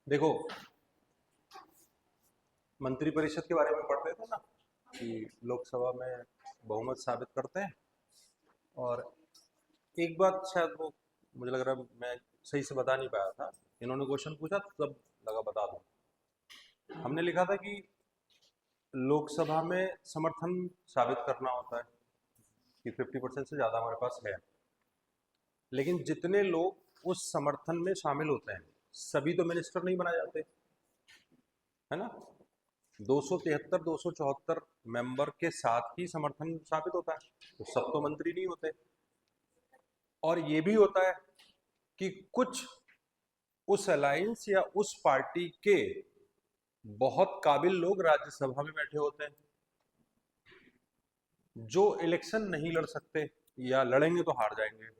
देखो, मंत्रिपरिषद के बारे में पढ़ रहे थे ना कि लोकसभा में बहुमत साबित करते हैं। और एक बात शायद वो मुझे लग रहा है मैं सही से बता नहीं पाया था, इन्होंने क्वेश्चन पूछा तब लगा बता दो। हमने लिखा था कि लोकसभा में समर्थन साबित करना होता है कि 50% से ज़्यादा हमारे पास है, लेकिन जितने लोग उस समर्थन में शामिल होते हैं सभी तो मिनिस्टर नहीं बनाए जाते, है ना। 273 274 मेंबर के साथ ही समर्थन साबित होता है, तो सब तो मंत्री नहीं होते। और ये भी होता है कि कुछ उस अलायंस या उस पार्टी के बहुत काबिल लोग राज्यसभा में बैठे होते हैं जो इलेक्शन नहीं लड़ सकते या लड़ेंगे तो हार जाएंगे,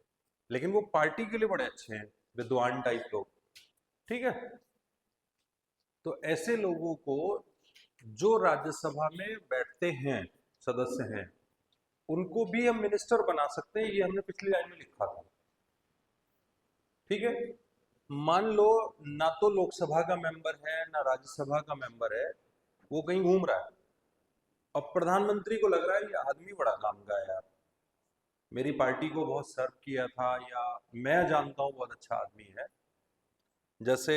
लेकिन वो पार्टी के लिए बड़े अच्छे हैं, विद्वान टाइप लोग, ठीक है। तो ऐसे लोगों को जो राज्यसभा में बैठते हैं, सदस्य हैं, उनको भी हम मिनिस्टर बना सकते हैं, ये हमने पिछली लाइन में लिखा था, ठीक है। मान लो ना तो लोकसभा का मेंबर है ना राज्यसभा का मेंबर है, वो कहीं घूम रहा है, अब प्रधानमंत्री को लग रहा है ये आदमी बड़ा काम का है यार, मेरी पार्टी को बहुत सर्व किया था, या मैं जानता हूं बहुत अच्छा आदमी है। जैसे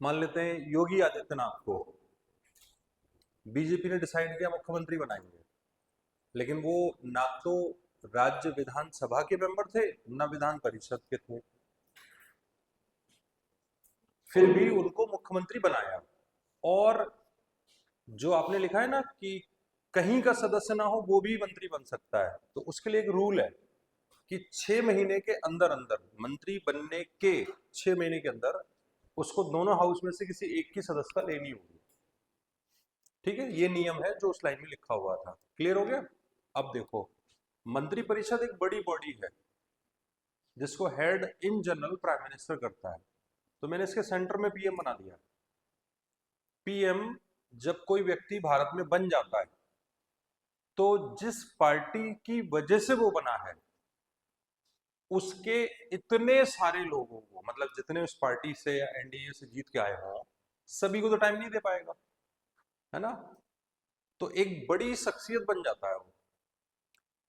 मान लेते हैं योगी आदित्यनाथ को बीजेपी ने डिसाइड किया मुख्यमंत्री बनाएंगे, लेकिन वो ना तो राज्य विधानसभा के मेंबर थे ना विधान परिषद के थे, फिर भी उनको मुख्यमंत्री बनाया। और जो आपने लिखा है ना कि कहीं का सदस्य ना हो वो भी मंत्री बन सकता है, तो उसके लिए एक रूल है कि 6 महीने के अंदर अंदर मंत्री बनने के 6 महीने के अंदर उसको दोनों हाउस में से किसी एक की सदस्यता लेनी होगी, ठीक है। ये नियम है जो उस लाइन में लिखा हुआ था। क्लियर हो गया। अब देखो, मंत्रिपरिषद एक बड़ी बॉडी है जिसको head in general prime minister करता है, तो मैंने इसके सेंटर में पीएम बना दिया। पीएम जब कोई व्यक्ति भारत में बन जाता है तो जिस पार्टी की वजह से वो बना है उसके इतने सारे लोगों को, मतलब जितने उस पार्टी से या एनडीए से जीत के आए हों, सभी को तो टाइम नहीं दे पाएगा, है ना। तो एक बड़ी शख्सियत बन जाता है वो,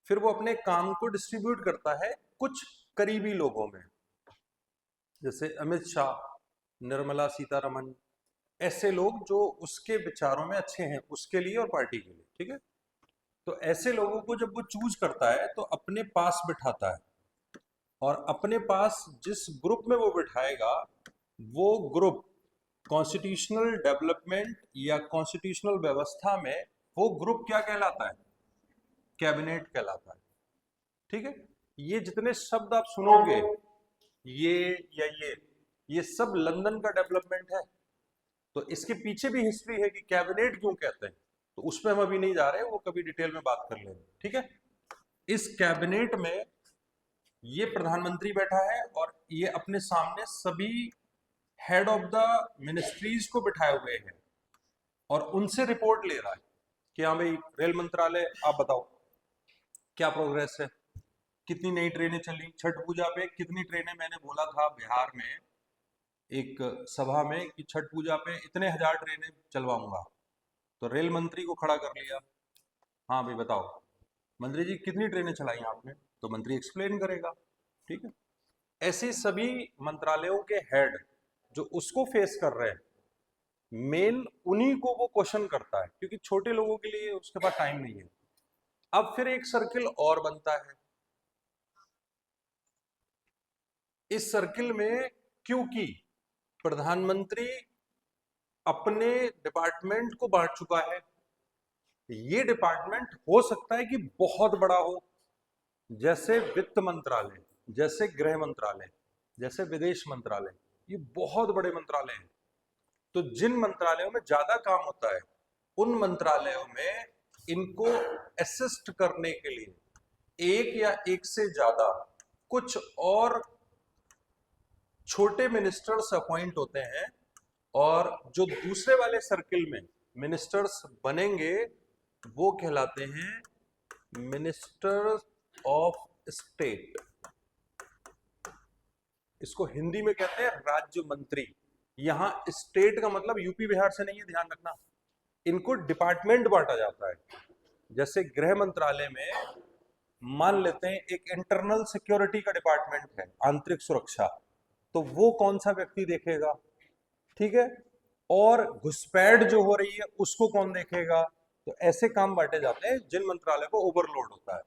फिर वो अपने काम को डिस्ट्रीब्यूट करता है कुछ करीबी लोगों में, जैसे अमित शाह, निर्मला सीतारमन, ऐसे लोग जो उसके विचारों में अच्छे हैं उसके लिए और पार्टी के लिए, ठीक है। तो ऐसे लोगों को जब वो चूज करता है तो अपने पास बिठाता है, और अपने पास जिस ग्रुप में वो बिठाएगा वो ग्रुप कॉन्स्टिट्यूशनल डेवलपमेंट या कॉन्स्टिट्यूशनल व्यवस्था में वो ग्रुप क्या कहलाता है, कैबिनेट कहलाता है, ठीक है। ये जितने शब्द आप सुनोगे, ये या ये सब लंदन का डेवलपमेंट है, तो इसके पीछे भी हिस्ट्री है कि कैबिनेट क्यों कहते हैं, तो उस पर हम अभी नहीं जा रहे, वो कभी डिटेल में बात कर लेंगे, ठीक है। इस कैबिनेट में ये प्रधानमंत्री बैठा है और ये अपने सामने सभी हेड ऑफ द मिनिस्ट्रीज को बिठाए हुए हैं और उनसे रिपोर्ट ले रहा है कि हाँ भाई रेल मंत्रालय आप बताओ क्या प्रोग्रेस है, कितनी नई ट्रेनें चली, छठ पूजा पे कितनी ट्रेनें, मैंने बोला था बिहार में एक सभा में कि छठ पूजा पे इतने हजार ट्रेनें चलवाऊंगा, तो रेल मंत्री को खड़ा कर लिया, हाँ भाई बताओ मंत्री जी कितनी ट्रेनें चलाई आपने, तो मंत्री एक्सप्लेन करेगा, ठीक है। ऐसे सभी मंत्रालयों के हेड जो उसको फेस कर रहे हैं मेन, उन्हीं को वो क्वेश्चन करता है, क्योंकि छोटे लोगों के लिए उसके पास टाइम नहीं है। अब फिर एक सर्किल और बनता है, इस सर्किल में, क्योंकि प्रधानमंत्री अपने डिपार्टमेंट को बांट चुका है, ये डिपार्टमेंट हो सकता है कि बहुत बड़ा हो, जैसे वित्त मंत्रालय, जैसे गृह मंत्रालय, जैसे विदेश मंत्रालय, ये बहुत बड़े मंत्रालय हैं। तो जिन मंत्रालयों में ज्यादा काम होता है, उन मंत्रालयों में इनको असिस्ट करने के लिए एक या एक से ज्यादा कुछ और छोटे मिनिस्टर्स अपॉइंट होते हैं, और जो दूसरे वाले सर्किल में मिनिस्टर्स बनेंगे वो कहलाते हैं मिनिस्टर्स ऑफ स्टेट। इसको हिंदी में कहते हैं राज्य मंत्री। यहां स्टेट का मतलब यूपी बिहार से नहीं है, ध्यान रखना। इनको डिपार्टमेंट बांटा जाता है। जैसे गृह मंत्रालय में मान लेते हैं एक इंटरनल सिक्योरिटी का डिपार्टमेंट है, आंतरिक सुरक्षा, तो वो कौन सा व्यक्ति देखेगा, ठीक है, और घुसपैठ जो हो रही है उसको कौन देखेगा। तो ऐसे काम बांटे जाते हैं जिन मंत्रालय को ओवरलोड होता है।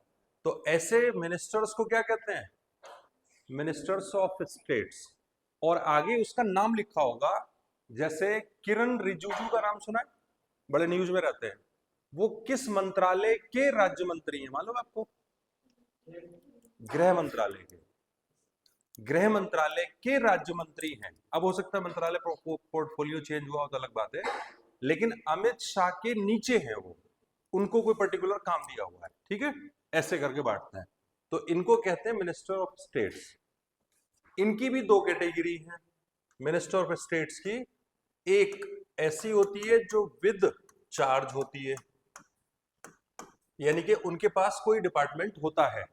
तो ऐसे मिनिस्टर्स को क्या कहते हैं, मिनिस्टर्स ऑफ स्टेट्स। और आगे उसका नाम लिखा होगा, जैसे किरण रिजिजू का नाम सुना है, बड़े न्यूज में रहते हैं, वो किस मंत्रालय के राज्य मंत्री हैं मालूम आपको, गृह मंत्रालय के, गृह मंत्रालय के राज्य मंत्री हैं। अब हो सकता है मंत्रालय पोर्टफोलियो चेंज हुआ हो तो अलग बात है, लेकिन अमित शाह के नीचे हैं वो, उनको कोई पर्टिकुलर काम दिया हुआ है, ठीक है, ऐसे करके बांटते हैं। तो इनको कहते हैं मिनिस्टर ऑफ स्टेट्स। इनकी भी दो कैटेगरी है मिनिस्टर ऑफ स्टेट्स की। एक ऐसी होती है जो विद चार्ज होती है, यानी कि उनके पास कोई डिपार्टमेंट होता है,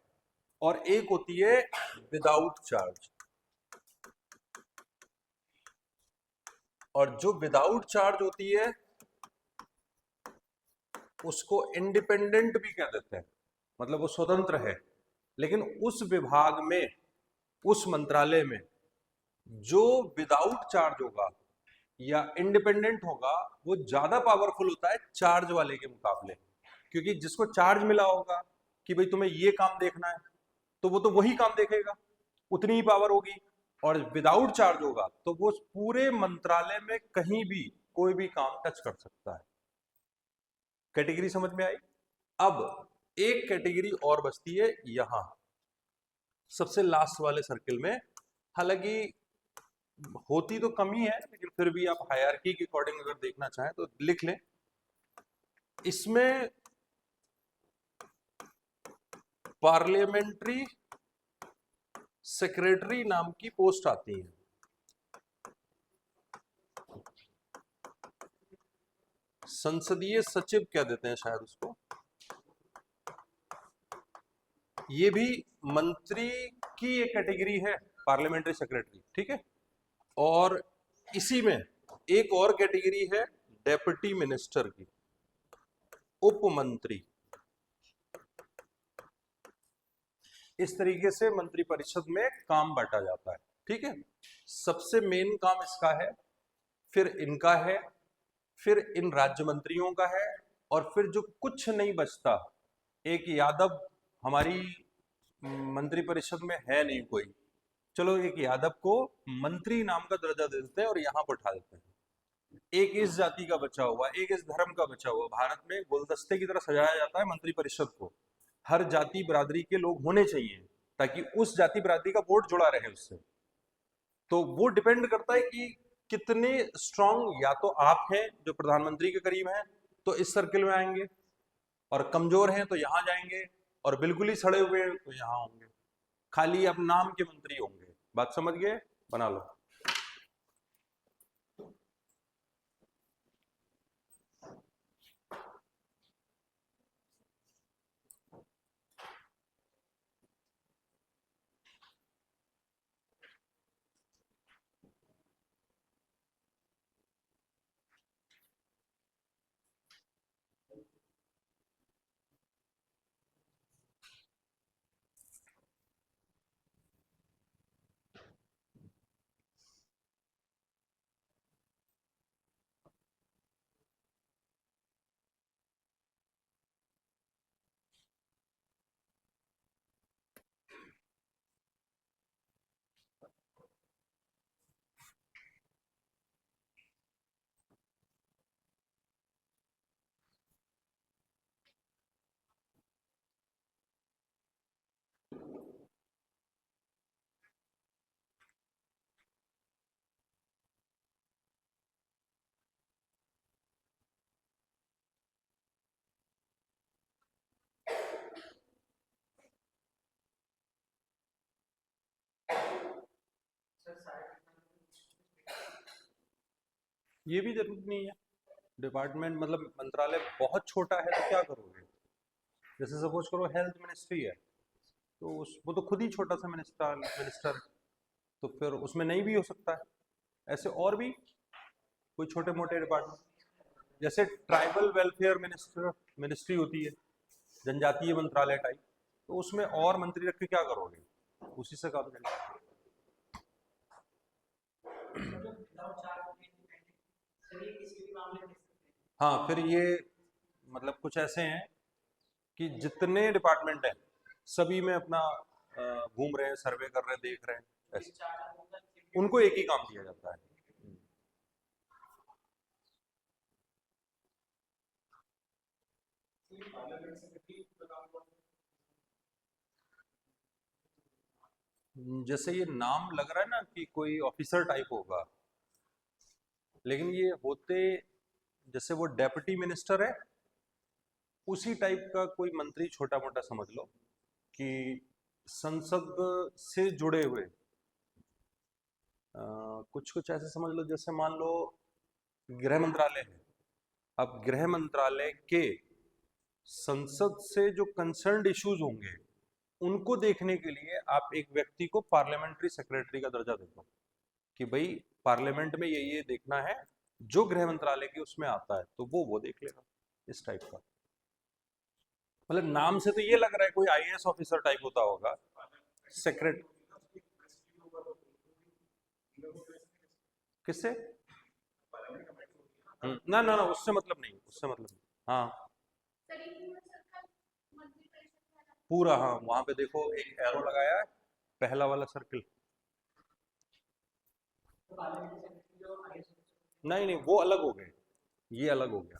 और एक होती है विदाउट चार्ज। और जो विदाउट चार्ज होती है उसको इंडिपेंडेंट भी कह देते हैं, मतलब वो स्वतंत्र है, लेकिन उस विभाग में, उस मंत्रालय में जो विदाउट चार्ज होगा या इंडिपेंडेंट होगा वो ज्यादा पावरफुल होता है चार्ज वाले के मुकाबले। क्योंकि जिसको चार्ज मिला होगा कि भाई तुम्हें ये काम देखना है, तो वो तो वही काम देखेगा, उतनी ही पावर होगी। और विदाउट चार्ज होगा तो वो पूरे मंत्रालय में कहीं भी कोई भी काम टच कर सकता है। कैटेगरी समझ में आई। अब एक कैटेगरी और बचती है यहां सबसे लास्ट वाले सर्किल में, हालांकि होती तो कम ही है, लेकिन फिर भी आप हायरार्की के अकॉर्डिंग अगर देखना चाहें तो लिख लें। इसमें पार्लियामेंट्री सेक्रेटरी नाम की पोस्ट आती है। संसदीय सचिव कह देते हैं शायद उसको। ये भी मंत्री की एक कैटेगरी है, पार्लियामेंट्री सेक्रेटरी, ठीक है। और इसी में एक और कैटेगरी है डेप्यूटी मिनिस्टर की, उप मंत्री। इस तरीके से मंत्रिपरिषद में काम बांटा जाता है, ठीक है। सबसे मेन काम इसका है, फिर इनका है, फिर इन राज्य मंत्रियों का है, और फिर जो कुछ नहीं बचता, एक यादव हमारी मंत्रिपरिषद में है नहीं कोई, चलो एक यादव को मंत्री नाम का दर्जा दे देते हैं और यहां पर उठा देते हैं। एक इस जाति का बचा हुआ, एक इस धर्म का बचा हुआ। भारत में गुलदस्ते की तरह सजाया जाता है मंत्रिपरिषद को, हर जाति बिरादरी के लोग होने चाहिए ताकि उस जाति बिरादरी का वोट जुड़ा रहे उससे। तो वो डिपेंड करता है कि कितने स्ट्रांग, या तो आप हैं जो प्रधानमंत्री के करीब हैं तो इस सर्किल में आएंगे, और कमजोर हैं तो यहां जाएंगे, और बिल्कुल ही सड़े हुए हैं तो यहां होंगे, खाली अब नाम के मंत्री होंगे। बात समझ गए, बना लो। ये भी जरूरी नहीं है। डिपार्टमेंट मतलब मंत्रालय बहुत छोटा है तो क्या करोगे? जैसे सपोज करो हेल्थ मिनिस्ट्री है, तो उस वो तो खुद ही छोटा सा मिनिस्टर, तो फिर उसमें नहीं भी हो सकता है। ऐसे और भी कोई छोटे मोटे डिपार्टमेंट, जैसे ट्राइबल वेलफेयर मिनिस्ट्री होती है, जनजातीय मंत्रालय टाइप, तो उसमें और मंत्री रख के क्या करोगे? उसी से काम चलेगा। हाँ, फिर ये मतलब कुछ ऐसे हैं कि जितने डिपार्टमेंट हैं सभी में अपना घूम रहे हैं, सर्वे कर रहे हैं, देख रहे हैं, ऐसे उनको एक ही काम दिया जाता है। जैसे ये नाम लग रहा है ना कि कोई ऑफिसर टाइप होगा, लेकिन ये होते जैसे वो डेप्यूटी मिनिस्टर है, उसी टाइप का कोई मंत्री छोटा मोटा समझ लो, कि संसद से जुड़े हुए कुछ कुछ ऐसे समझ लो, जैसे मान लो गृह मंत्रालय है, अब गृह मंत्रालय के संसद से जो कंसर्न्ड इश्यूज होंगे उनको देखने के लिए आप एक व्यक्ति को पार्लियामेंट्री सेक्रेटरी का दर्जा देते हो, कि भाई पार्लियामेंट में ये देखना है, जो गृह मंत्रालय के उसमें आता है तो वो देख लेगा, इस टाइप का। मतलब नाम से तो ये लग रहा है कोई आईएएस ऑफिसर टाइप होता होगा, सेक्रेट। किससे? ना ना ना, उससे मतलब नहीं, उससे मतलब नहीं। हाँ, पूरा, हाँ, वहां पे देखो एक एरो लगाया है, पहला वाला सर्किल। नहीं नहीं, वो अलग हो गए, ये अलग हो गया।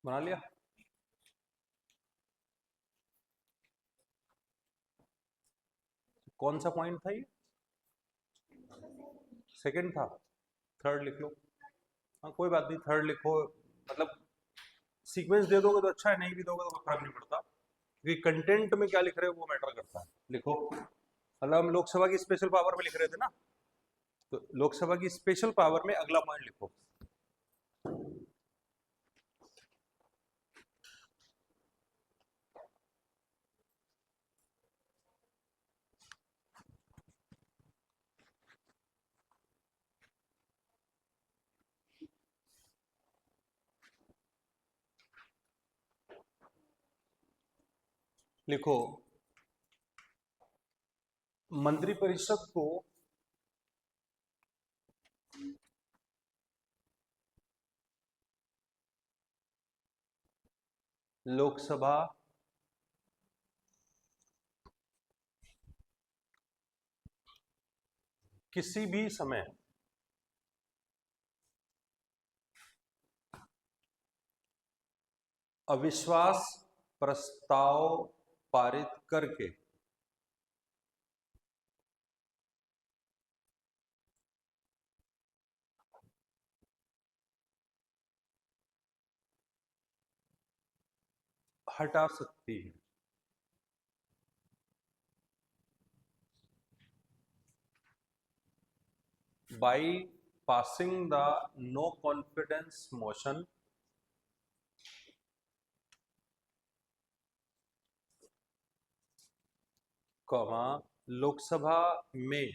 बना लिया। कौन सा पॉइंट था ये? सेकंड था। थर्ड लिख लो। हाँ, कोई बात नहीं, थर्ड लिखो। मतलब सीक्वेंस दे दोगे तो अच्छा है, नहीं भी दोगे तो कोई फर्क नहीं पड़ता, क्योंकि कंटेंट में क्या लिख रहे हो वो मैटर करता है। लिखो, मतलब हम लोकसभा की स्पेशल पावर में लिख रहे थे ना, तो लोकसभा की स्पेशल पावर में अगला पॉइंट लिखो। लिखो, मंत्रिपरिषद को लोकसभा किसी भी समय अविश्वास प्रस्ताव पारित करके हटा सकती है। by passing the no confidence motion कमा लोकसभा में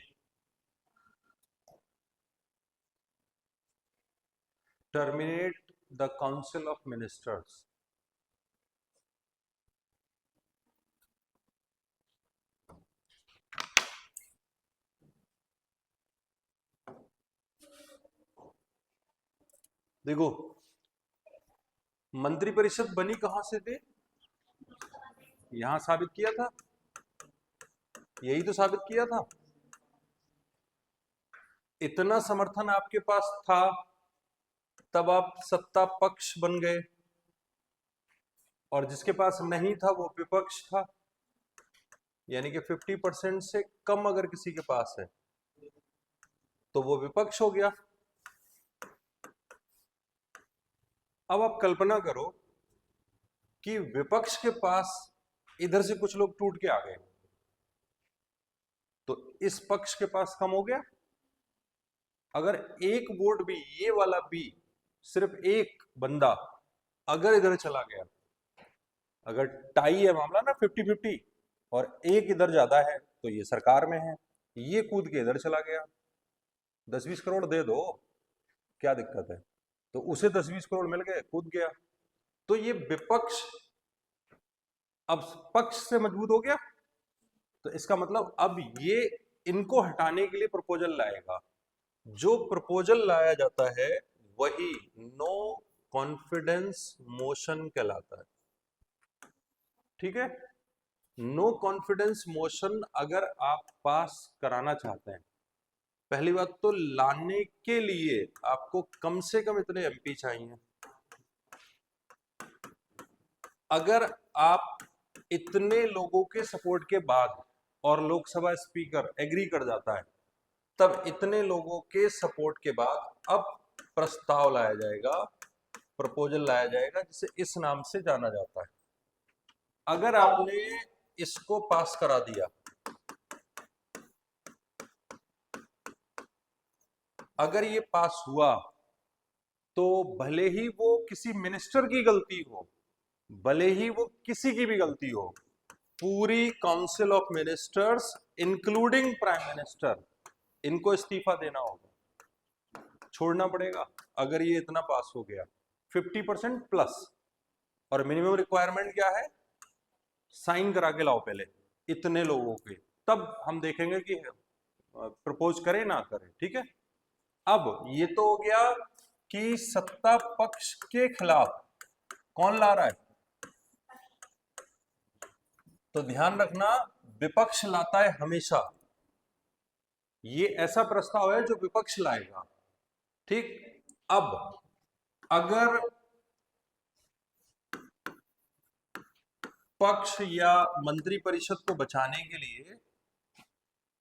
terminate the council of ministers. देखो, मंत्रिपरिषद बनी कहां से थे? यहां साबित किया था, यही तो साबित किया था। इतना समर्थन आपके पास था, तब आप सत्ता पक्ष बन गए, और जिसके पास नहीं था वो विपक्ष था। यानी कि 50% से कम अगर किसी के पास है तो वो विपक्ष हो गया। अब आप कल्पना करो कि विपक्ष के पास इधर से कुछ लोग टूट के आ गए, तो इस पक्ष के पास कम हो गया। अगर एक वोट भी, ये वाला भी, सिर्फ एक बंदा अगर इधर चला गया, अगर टाई है मामला ना 50-50 और एक इधर ज्यादा है तो ये सरकार में है, ये कूद के इधर चला गया, 10-20 करोड़ दे दो, क्या दिक्कत है, तो उसे 10-20 करोड़ मिल गए, कूद गया। तो ये विपक्ष अब पक्ष से मजबूत हो गया। तो इसका मतलब अब ये इनको हटाने के लिए प्रपोजल लाएगा। जो प्रपोजल लाया जाता है वही नो कॉन्फिडेंस मोशन कहलाता है। ठीक है, नो कॉन्फिडेंस मोशन अगर आप पास कराना चाहते हैं, पहली बात तो लाने के लिए आपको कम से कम इतने एमपी चाहिए। अगर आप इतने लोगों के सपोर्ट के बाद और लोकसभा स्पीकर एग्री कर जाता है, तब इतने लोगों के सपोर्ट के बाद अब प्रस्ताव लाया जाएगा, प्रपोजल लाया जाएगा, जिसे इस नाम से जाना जाता है। अगर आपने इसको पास करा दिया, अगर ये पास हुआ, तो भले ही वो किसी मिनिस्टर की गलती हो, भले ही वो किसी की भी गलती हो, पूरी council of ministers including prime minister, इनको इस्तीफा देना होगा, छोड़ना पड़ेगा। अगर ये इतना पास हो गया 50% प्लस, और मिनिमम रिक्वायरमेंट क्या है, साइन करा के लाओ पहले इतने लोगों के, तब हम देखेंगे कि प्रपोज करें ना करें। ठीक है, अब ये तो हो गया कि सत्ता पक्ष के खिलाफ कौन ला रहा है। तो ध्यान रखना, विपक्ष लाता है हमेशा, ये ऐसा प्रस्ताव है जो विपक्ष लाएगा। ठीक, अब अगर पक्ष या मंत्रिपरिषद को बचाने के लिए,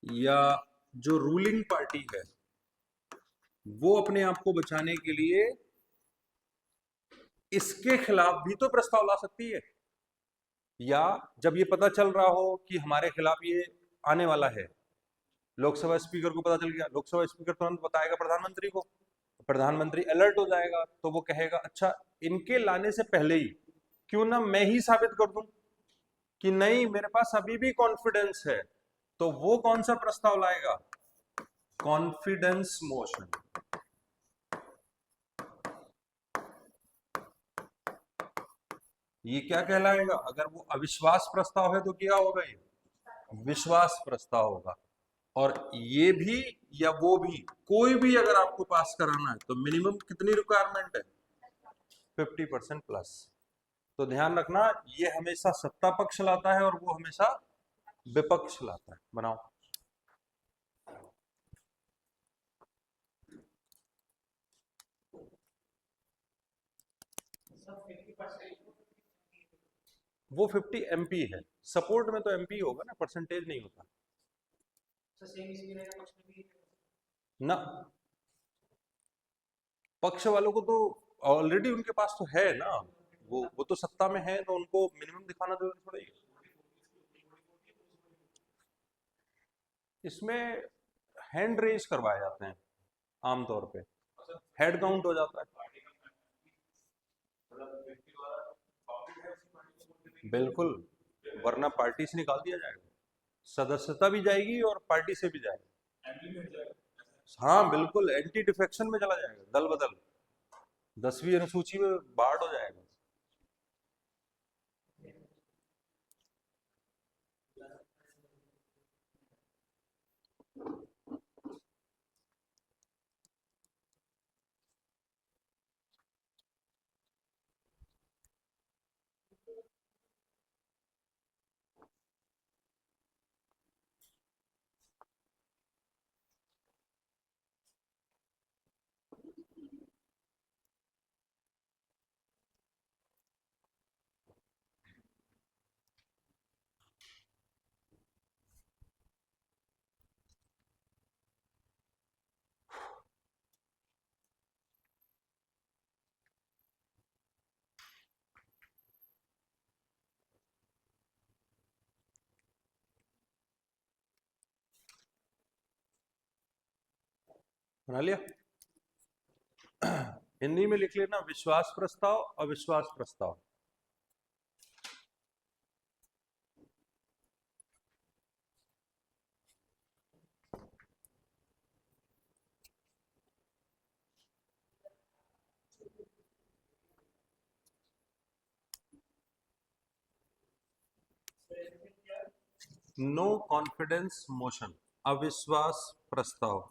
या जो रूलिंग पार्टी है वो अपने आप को बचाने के लिए इसके खिलाफ भी तो प्रस्ताव ला सकती है, या जब ये पता चल रहा हो कि हमारे खिलाफ ये आने वाला है, लोकसभा स्पीकर को पता चल गया, लोकसभा स्पीकर तुरंत बताएगा प्रधानमंत्री को, प्रधानमंत्री अलर्ट हो जाएगा, तो वो कहेगा अच्छा, इनके लाने से पहले ही क्यों ना मैं ही साबित कर दूं कि नहीं, मेरे पास अभी भी कॉन्फिडेंस है। तो वो कौन सा प्रस्ताव लाएगा, कॉन्फिडेंस मोशन। ये क्या कहलाएगा, अगर वो अविश्वास प्रस्ताव है तो क्या होगा, ये विश्वास प्रस्ताव होगा। और ये भी या वो भी, कोई भी अगर आपको पास कराना है तो मिनिमम कितनी रिक्वायरमेंट है, 50% प्लस। तो ध्यान रखना, ये हमेशा सत्ता पक्ष लाता है और वो हमेशा विपक्ष लाता है। बनाओ। वो 50 एमपी है, सपोर्ट में तो एमपी होगा ना, परसेंटेज नहीं होता ना। पक्ष वालों को तो ऑलरेडी उनके पास तो है ना, वो तो सत्ता में है, तो उनको मिनिमम दिखाना जरूरी थोड़ा ही। इसमें हैंड रेज करवाए जाते हैं आमतौर पे, हेड काउंट हो जाता है। बिल्कुल, वरना पार्टी से निकाल दिया जाएगा, सदस्यता भी जाएगी और पार्टी से भी जाएगी। हाँ बिल्कुल, एंटी डिफेक्शन में चला जाएगा, दल बदल, 10वीं अनुसूची में बाढ़ हो जाएगा। बना लिया? हिंदी में लिख लेना विश्वास प्रस्ताव, अविश्वास प्रस्ताव। नो कॉन्फिडेंस मोशन, अविश्वास प्रस्ताव।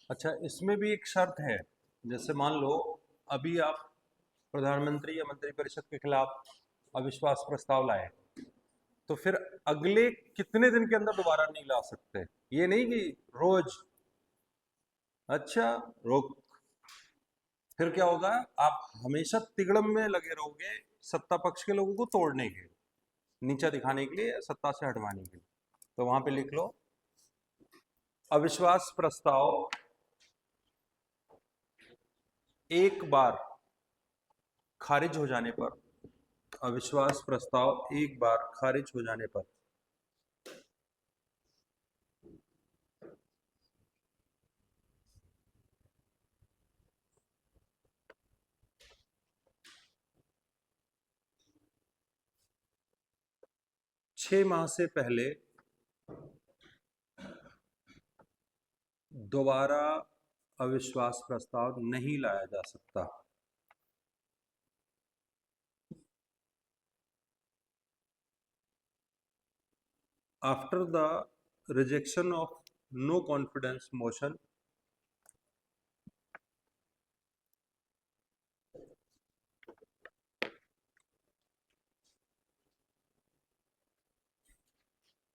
अच्छा, इसमें भी एक शर्त है। जैसे मान लो अभी आप प्रधानमंत्री या मंत्रिपरिषद के खिलाफ अविश्वास प्रस्ताव लाए, तो फिर अगले कितने दिन के अंदर दोबारा नहीं ला सकते। ये नहीं कि रोज। अच्छा, रोक। फिर क्या होगा, आप हमेशा तिगड़म में लगे रहोगे सत्ता पक्ष के लोगों को तोड़ने के, नीचा दिखाने के लिए, सत्ता से हटवाने के लिए। तो वहां पे लिख लो अविश्वास प्रस्ताव एक बार खारिज हो जाने पर, अविश्वास प्रस्ताव एक बार खारिज हो जाने पर 6 माह से पहले दोबारा अविश्वास प्रस्ताव नहीं लाया जा सकता। After the rejection of no confidence motion,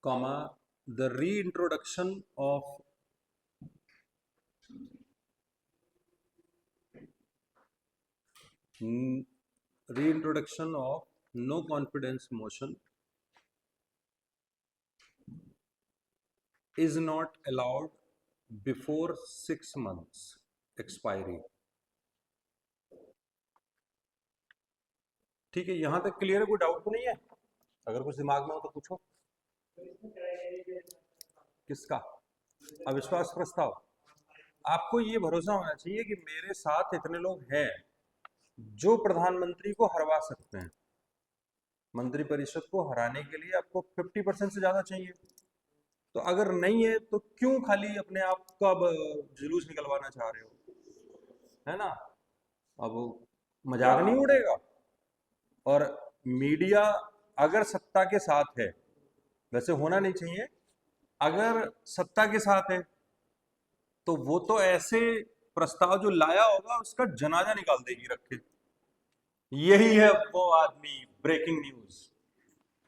comma, the reintroduction of no confidence motion is not allowed before 6 months expiry। ठीक है, यहां तक क्लियर है? कोई डाउट तो नहीं है? अगर कुछ दिमाग में हो तो पूछो। किसका अविश्वास प्रस्ताव? आपको ये भरोसा होना चाहिए कि मेरे साथ इतने लोग हैं जो प्रधानमंत्री को हरवा सकते हैं। मंत्रिपरिषद को हराने के लिए आपको 50% से ज्यादा चाहिए। तो अगर नहीं है तो क्यों खाली अपने आप को अब जुलूस निकलवाना चाह रहे हो, है ना? अब मजाक नहीं उड़ेगा। और मीडिया अगर सत्ता के साथ है, वैसे होना नहीं चाहिए, अगर सत्ता के साथ है तो वो तो ऐसे प्रस्ताव जो लाया होगा उसका जनाजा निकाल देगी रख के। यही है वो आदमी, ब्रेकिंग न्यूज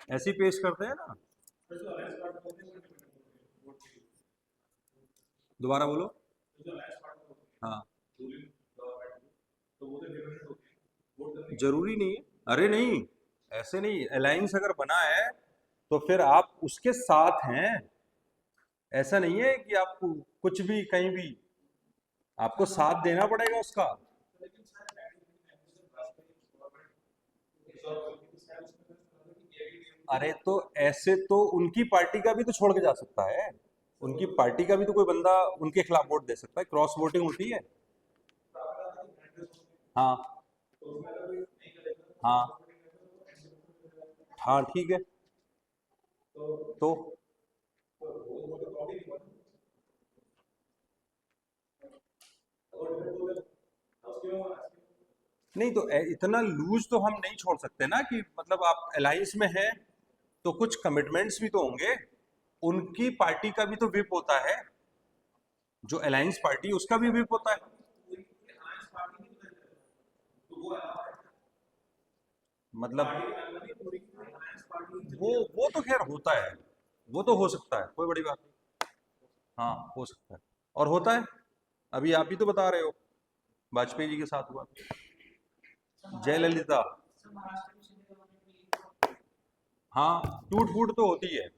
ऐसी पेश करते हैं ना। दोबारा बोलो। हाँ, जरूरी नहीं है। अरे नहीं, ऐसे नहीं। अलायंस अगर बना है तो फिर आप उसके साथ हैं। ऐसा नहीं है कि आपको कुछ भी कहीं भी, आपको साथ देना पड़ेगा उसका। अरे तो ऐसे तो उनकी पार्टी का भी तो छोड़ के जा सकता है। उनकी पार्टी का भी तो कोई बंदा उनके खिलाफ वोट दे सकता है, क्रॉस वोटिंग होती है। हाँ हाँ हाँ, ठीक है। तो नहीं तो इतना लूज तो हम नहीं छोड़ सकते ना कि मतलब आप अलायंस में हैं तो कुछ कमिटमेंट्स भी तो होंगे। उनकी पार्टी का भी तो विप होता है, जो अलायंस पार्टी उसका भी विप होता है। मतलब वो तो खैर होता है, वो तो हो सकता है, कोई बड़ी बात नहीं। हाँ हो सकता है, और होता है। अभी आप ही तो बता रहे हो, वाजपेयी जी के साथ हुआ, जयललिता। हाँ, टूट फूट तो होती है।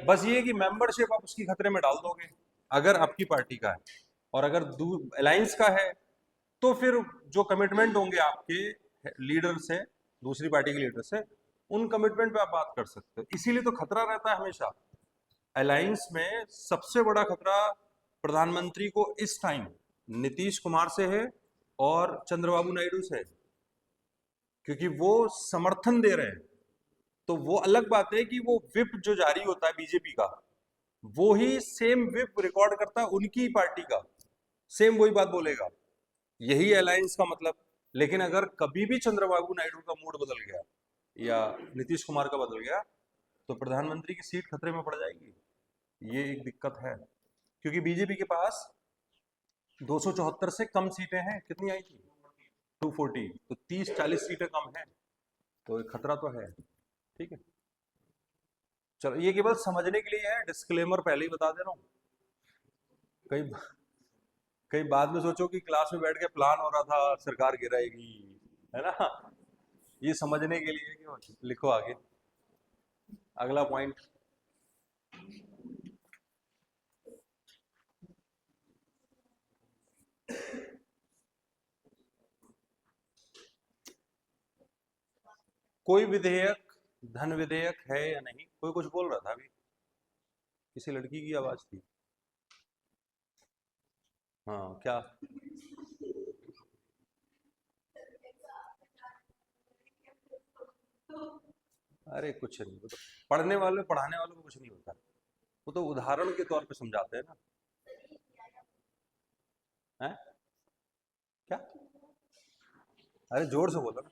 बस ये कि मेंबरशिप आप उसकी खतरे में डाल दोगे अगर आपकी पार्टी का है, और अगर अलायंस का है तो फिर जो कमिटमेंट होंगे आपके लीडर से, दूसरी पार्टी के लीडर से, उन कमिटमेंट पे आप बात कर सकते हो। इसीलिए तो खतरा रहता है हमेशा अलायंस में। सबसे बड़ा खतरा प्रधानमंत्री को इस टाइम नीतीश कुमार से है और चंद्रबाबू नायडू से है, क्योंकि वो समर्थन दे रहे हैं। तो वो अलग बात है कि वो विप जो जारी होता है बीजेपी का, वो ही सेम विप रिकॉर्ड करता है उनकी पार्टी का, सेम वही बात बोलेगा। यही अलायंस का मतलब। लेकिन अगर कभी भी चंद्रबाबू नायडू का मूड बदल गया या नीतीश कुमार का बदल गया, तो प्रधानमंत्री की सीट खतरे में पड़ जाएगी। ये एक दिक्कत है, क्योंकि बीजेपी के पास 274 से कम सीटें हैं। कितनी आई थी? 240। तो 30-40 सीटें कम हैं, तो एक खतरा तो है। ठीक है, चलो ये केवल समझने के लिए है, डिस्क्लेमर पहले ही बता दे रहा हूँ। कई कई बाद में सोचो कि क्लास में बैठ के प्लान हो रहा था सरकार गिराएगी, है ना। ये समझने के लिए कि लिखो आगे अगला पॉइंट। कोई विधेयक धन विधेयक है या नहीं? कोई कुछ बोल रहा था अभी, किसी लड़की की आवाज थी। हाँ क्या? अरे कुछ नहीं, वो तो पढ़ने वाले पढ़ाने वालों को कुछ नहीं होता, वो तो उदाहरण के तौर पे समझाते हैं ना। है क्या? अरे जोर से बोलो ना।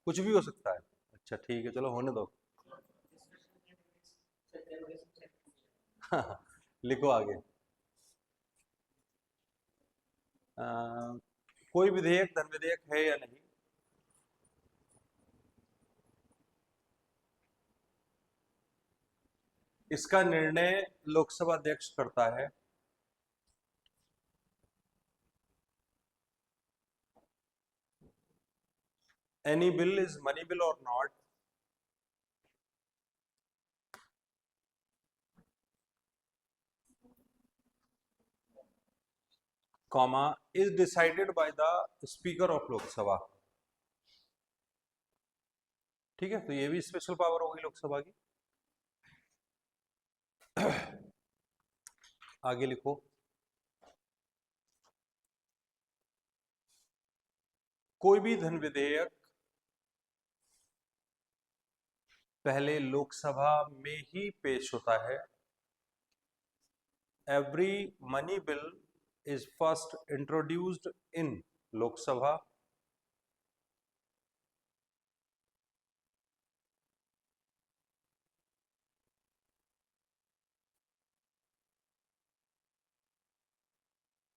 कुछ भी हो सकता है। अच्छा ठीक है, चलो होने दो। लिखो आगे। अ, कोई विधेयक धन विधेयक है या नहीं? इसका निर्णय लोकसभा अध्यक्ष करता है। Any bill is money bill और not, comma, is decided by the speaker of Lok Sabha. ठीक है, तो ये भी स्पेशल पावर होगी लोकसभा की। आगे लिखो। कोई भी धन विधेयक पहले लोकसभा में ही पेश होता है। Every money bill is first introduced in Lok Sabha.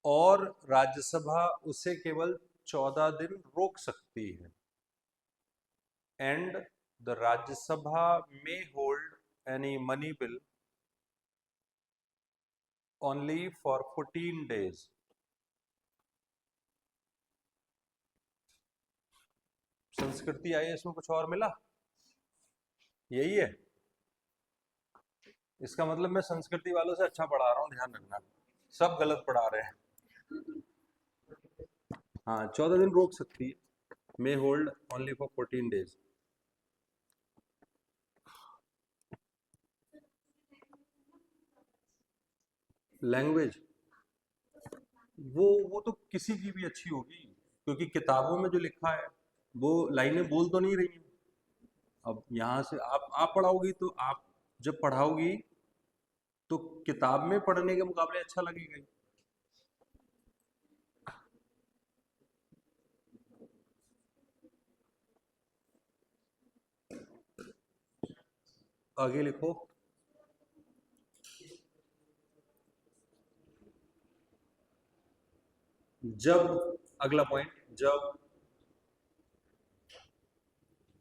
और राज्यसभा उसे केवल 14 दिन रोक सकती है। एंड द राज्यसभा में hold any money bill only for 14 days। संस्कृति आई, इसमें कुछ और मिला? यही है। इसका मतलब मैं संस्कृति वालों से अच्छा पढ़ा रहा हूँ, ध्यान रखना। सब गलत पढ़ा रहे हैं। हाँ, 14 दिन रोक सकती है, may hold only for 14 days। Language वो तो किसी की भी अच्छी होगी, क्योंकि किताबों में जो लिखा है वो लाइनें बोल तो नहीं रही हैं। अब यहाँ से आप पढ़ाओगी, तो आप जब पढ़ाओगी तो किताब में पढ़ने के मुकाबले अच्छा लगेगा ही। आगे लिखो। जब, अगला पॉइंट, जब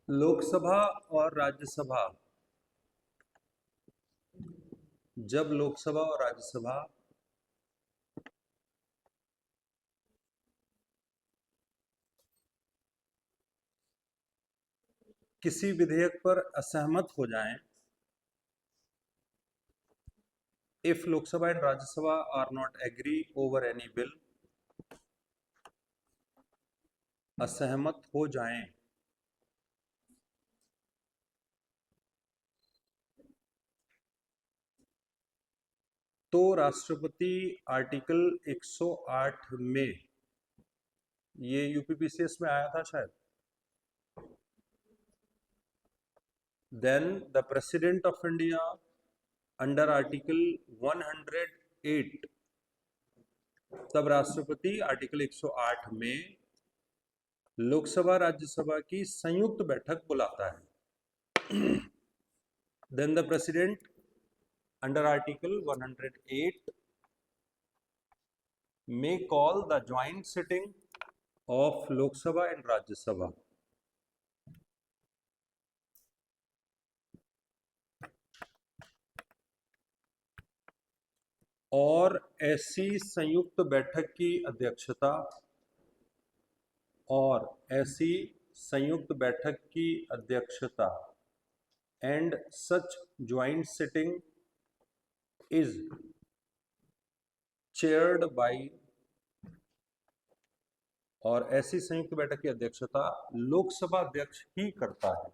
लोकसभा और राज्यसभा, जब लोकसभा और राज्यसभा किसी विधेयक पर असहमत हो जाएं, if Lok Sabha and Rajya Sabha are not agree over any bill, असहमत हो जाएं, तो राष्ट्रपति आर्टिकल 108 में, ये यूपीपीसीएस में आया था शायद, then the president of India under article 108, तब राष्ट्रपति आर्टिकल 108 में लोकसभा राज्यसभा की संयुक्त बैठक बुलाता है। Then the president under article 108 may call the joint sitting of Lok Sabha and Rajya Sabha. और ऐसी संयुक्त बैठक की अध्यक्षता, और ऐसी संयुक्त बैठक की अध्यक्षता and such joint sitting is chaired by, और ऐसी संयुक्त बैठक की अध्यक्षता लोकसभा अध्यक्ष ही करता है,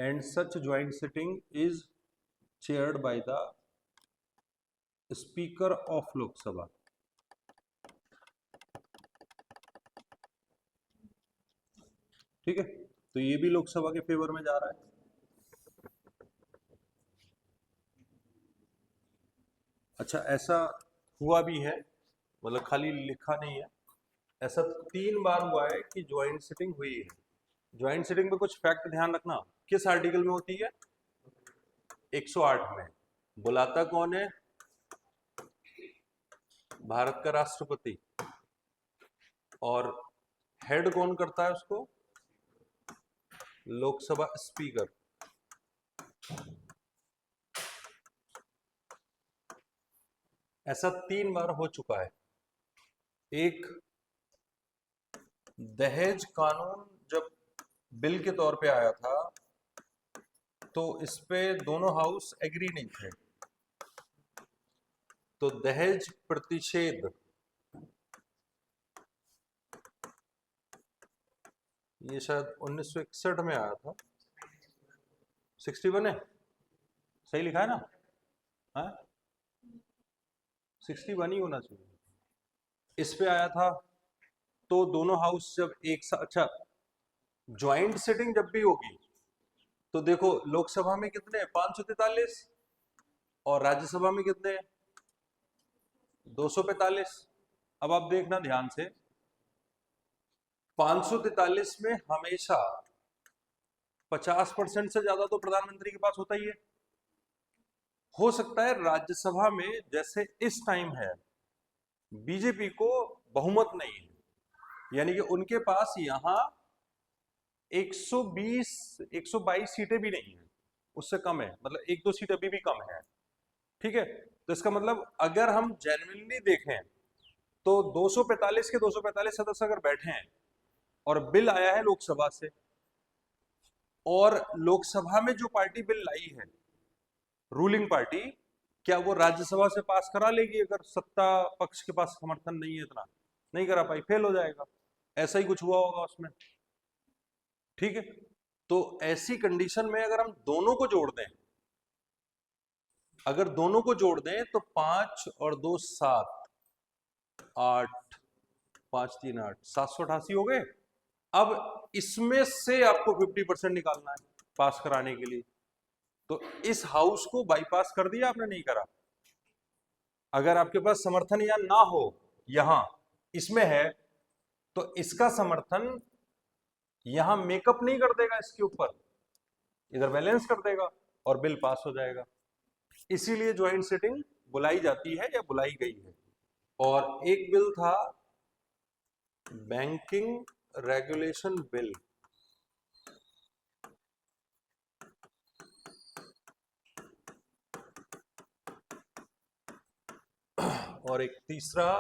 and such joint sitting is chaired by the speaker of Lok Sabha. ठीक है, तो ये भी लोकसभा के फेवर में जा रहा है। अच्छा, ऐसा हुआ भी है, मतलब खाली लिखा नहीं है, ऐसा 3 बार हुआ है कि ज्वाइंट सिटिंग हुई है। ज्वाइंट सिटिंग में कुछ फैक्ट ध्यान रखना, किस आर्टिकल में होती है? 108 में। बुलाता कौन है? भारत का राष्ट्रपति। और हेड कौन करता है उसको? लोकसभा स्पीकर। ऐसा 3 बार हो चुका है। एक, दहेज कानून जब बिल के तौर पे आया था तो इस पे दोनों हाउस एग्री नहीं थे, तो दहेज प्रतिषेध, ये शायद 1961 में आया था। 61 है, सही लिखा है ना? हाँ, 61 ही होना चाहिए। इस पे आया था, तो दोनों हाउस जब एक साथ, अच्छा, ज्वाइंट सिटिंग जब भी होगी तो देखो लोकसभा में कितने हैं? 543, और राज्यसभा में कितने हैं? 245। अब आप देखना ध्यान से, 543 में हमेशा 50% से ज्यादा तो प्रधानमंत्री के पास होता ही है। हो सकता है राज्यसभा में जैसे इस टाइम है बीजेपी को बहुमत नहीं है, यानी कि उनके पास यहां 122 सीटें भी नहीं है, उससे कम है, मतलब 1-2 सीट अभी भी कम है। ठीक है, तो इसका मतलब अगर हम जेन्युइनली देखें तो 245 के 245 सदस्य अगर बैठे हैं और बिल आया है लोकसभा से, और लोकसभा में जो पार्टी बिल लाई है, रूलिंग पार्टी, क्या वो राज्यसभा से पास करा लेगी? अगर सत्ता पक्ष के पास समर्थन नहीं है, इतना नहीं करा पाई, फेल हो जाएगा। ऐसा ही कुछ हुआ होगा उसमें। ठीक है, तो ऐसी कंडीशन में अगर हम दोनों को जोड़ दें, अगर दोनों को जोड़ दें तो 5 और 2 7, 8, 5 3 8, 788 हो गए। अब इसमें से आपको 50% निकालना है पास कराने के लिए, तो इस हाउस को बाईपास कर दिया आपने, नहीं करा। अगर आपके पास समर्थन या ना हो, यहां इसमें है, तो इसका समर्थन यहां मेकअप नहीं कर देगा, इसके ऊपर इधर बैलेंस कर देगा और बिल पास हो जाएगा। इसीलिए ज्वाइंट सिटिंग बुलाई जाती है या बुलाई गई है। और एक बिल था बैंकिंग रेगुलेशन बिल, और एक तीसरा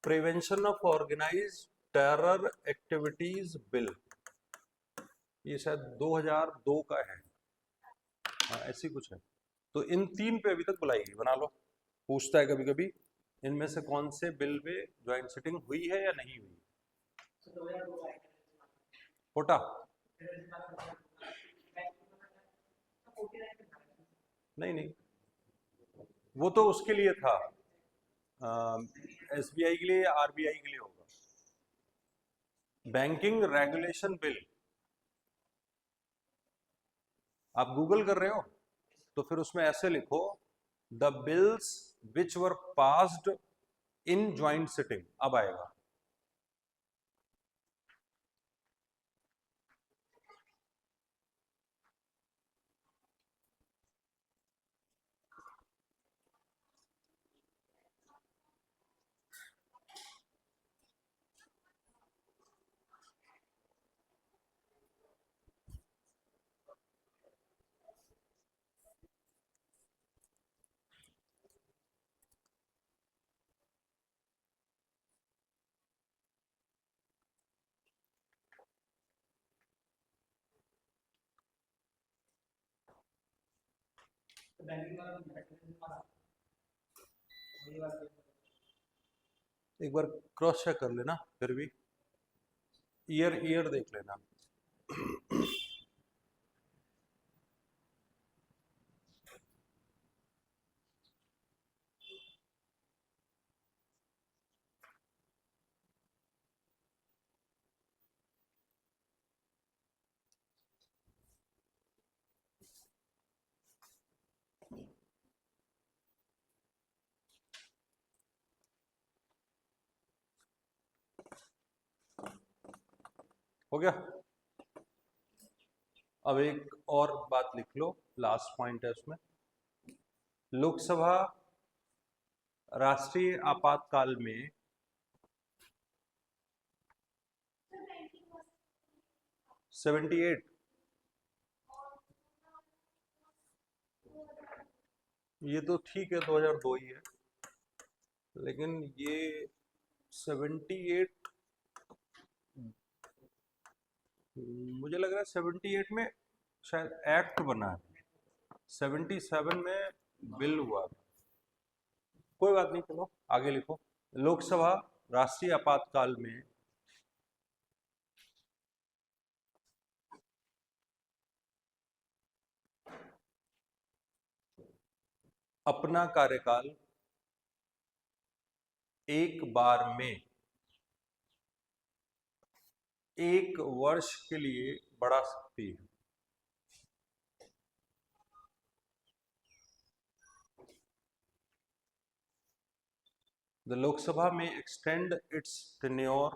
prevention of organised terror activities bill, ये शायद 2002 का है, हाँ ऐसी कुछ है। तो इन तीन पे अभी तक बुलाएगी, बना लो। पूछता है कभी कभी इनमें से कौन से बिल पे ज्वाइंट सिटिंग हुई है या नहीं हुई। कोटा नहीं नहीं, वो तो उसके लिए था, एसबीआई के लिए या आरबीआई के लिए होगा। बैंकिंग रेगुलेशन बिल, आप गूगल कर रहे हो तो फिर उसमें ऐसे लिखो the bills which were passed in joint sitting, अब आएगा। एक बार क्रॉस चेक कर लेना, फिर भी ईयर ईयर देख लेना। हो गया। अब एक और बात लिख लो, लास्ट पॉइंट है उसमें। लोकसभा राष्ट्रीय आपातकाल में 78, ये तो ठीक है 2002 ही है, लेकिन ये 78 मुझे लग रहा है 78 में शायद एक्ट बना है, 77 में बिल हुआ। कोई बात नहीं, चलो आगे लिखो। लोकसभा राष्ट्रीय आपातकाल में अपना कार्यकाल एक बार में 1 वर्ष के लिए बढ़ा सकती है। The Lok Sabha may extend its tenure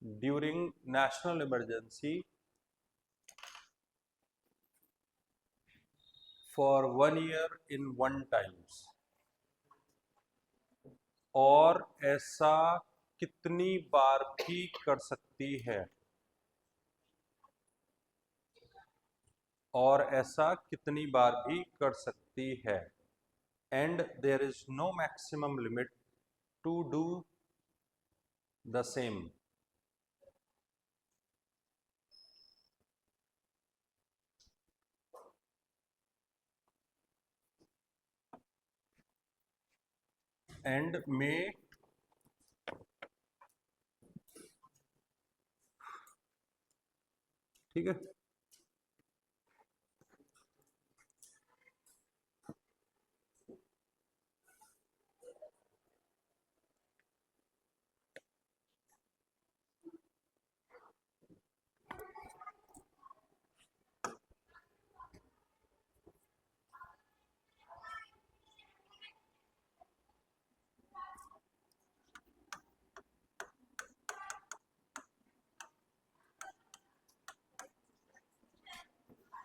during national emergency for 1 year in one times, और ऐसा कितनी बार भी कर सकती है, और ऐसा कितनी बार भी कर सकती है, and there is no maximum limit to do the same. And may ठीक है।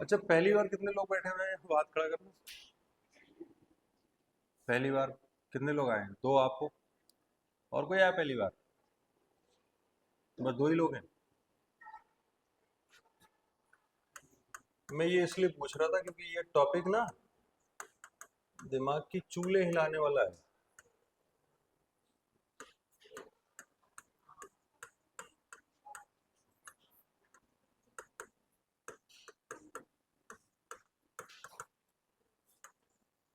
अच्छा, पहली बार कितने लोग बैठे हुए हैं, बात खड़ा करना। पहली बार कितने लोग आए हैं? 2 आपको, और कोई आया पहली बार? तो बस 2 ही लोग हैं। मैं ये इसलिए पूछ रहा था क्योंकि ये टॉपिक ना दिमाग की चूल्हे हिलाने वाला है।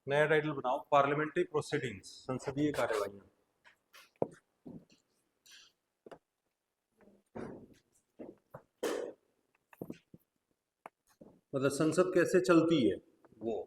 नया टाइटल बनाओ, पार्लियामेंट्री प्रोसीडिंग्स, संसदीय कार्यवाहियां। मतलब संसद कैसे चलती है वो।